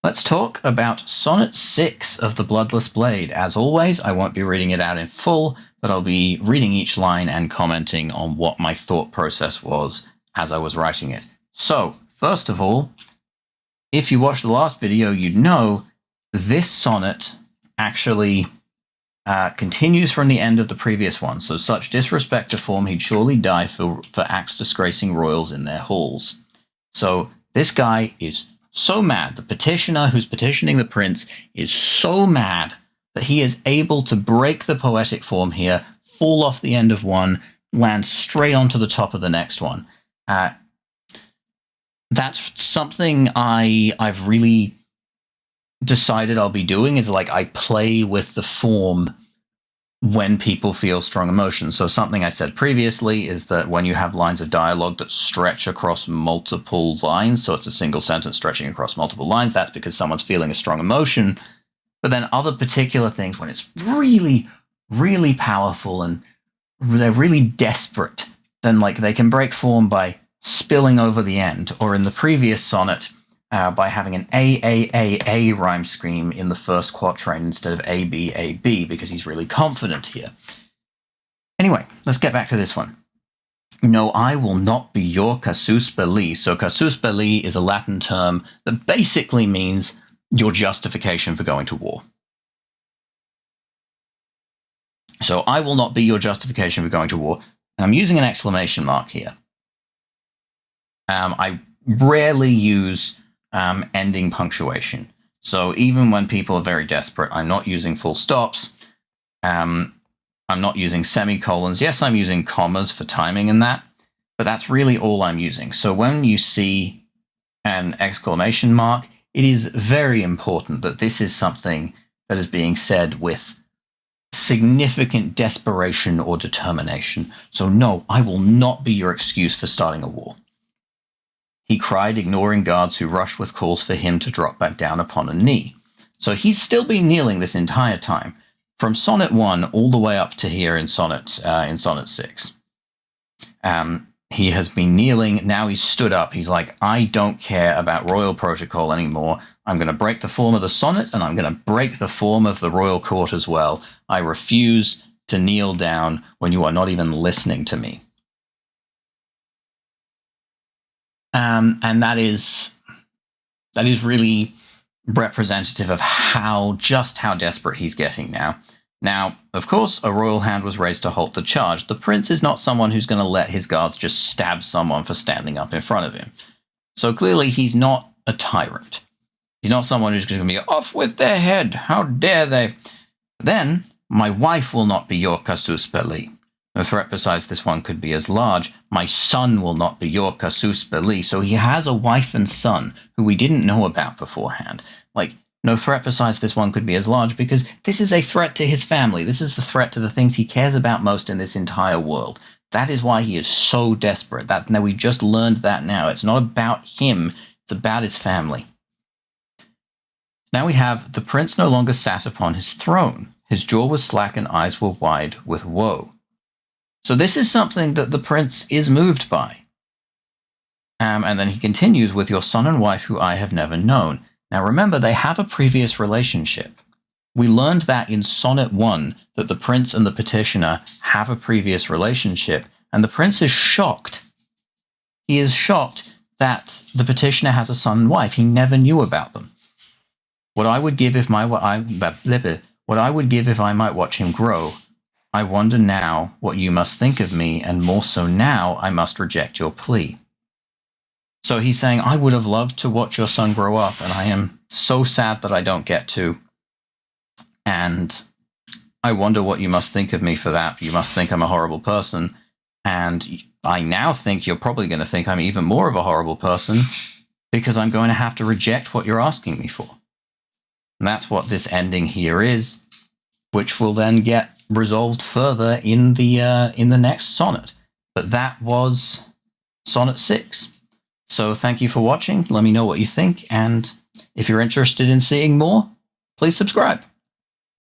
Let's talk about Sonnet 6 of the Bloodless Blade. As always, I won't be reading it out in full, but I'll be reading each line and commenting on what my thought process was as I was writing it. So, first of all, if you watched the last video, you'd know this sonnet actually continues from the end of the previous one. So, such disrespect to form, he'd surely die for acts disgracing royals in their halls. So, this guy is so mad. The petitioner who's petitioning the prince is so mad that he is able to break the poetic form here, fall off the end of one, land straight onto the top of the next one. That's something I've really decided I'll be doing, is like I play with the form when people feel strong emotions. So something I said previously is that when you have lines of dialogue that stretch across multiple lines, so it's a single sentence stretching across multiple lines, that's because someone's feeling a strong emotion. But then other particular things, when it's really, really powerful and they're really desperate, then like they can break form by spilling over the end, or in the previous sonnet, by having an A rhyme scheme in the first quatrain instead of A-B, because he's really confident here. Anyway, let's get back to this one. No, I will not be your casus belli. So casus belli is a Latin term that basically means your justification for going to war. So I will not be your justification for going to war. And I'm using an exclamation mark here. I rarely use ending punctuation. So even when people are very desperate, I'm not using full stops. I'm not using semicolons. Yes, I'm using commas for timing and that, but that's really all I'm using. So when you see an exclamation mark, it is very important that this is something that is being said with significant desperation or determination. So no, I will not be your excuse for starting a war. He cried, ignoring guards who rushed with calls for him to drop back down upon a knee. So he's still been kneeling this entire time, from Sonnet 1 all the way up to here in Sonnet 6. He has been kneeling, now he's stood up. He's like, I don't care about royal protocol anymore. I'm going to break the form of the sonnet, and I'm going to break the form of the royal court as well. I refuse to kneel down when you are not even listening to me. And that is really representative of how desperate he's getting now. Now, of course, a royal hand was raised to halt the charge. The prince is not someone who's going to let his guards just stab someone for standing up in front of him. So clearly he's not a tyrant. He's not someone who's going to be off with their head. How dare they? Then, my wife will not be your casus belli. No threat besides this one could be as large. My son will not be your casus belli. So he has a wife and son who we didn't know about beforehand. Like, no threat besides this one could be as large, because this is a threat to his family. This is the threat to the things he cares about most in this entire world. That is why he is so desperate. Now we just learned that now. It's not about him. It's about his family. Now we have the prince no longer sat upon his throne. His jaw was slack and eyes were wide with woe. So this is something that the prince is moved by. And then he continues with your son and wife who I have never known. Now remember, they have a previous relationship. We learned that in Sonnet 1, that the prince and the petitioner have a previous relationship, and the prince is shocked. He is shocked that the petitioner has a son and wife. He never knew about them. What I would give if I might watch him grow. I wonder now what you must think of me, and more so now I must reject your plea. So he's saying, I would have loved to watch your son grow up, and I am so sad that I don't get to. And I wonder what you must think of me for that. You must think I'm a horrible person. And I now think you're probably going to think I'm even more of a horrible person, because I'm going to have to reject what you're asking me for. And that's what this ending here is, which will then get resolved further in the next sonnet. But that was Sonnet 6. So thank you for watching. Let me know what you think, and if you're interested in seeing more, please subscribe.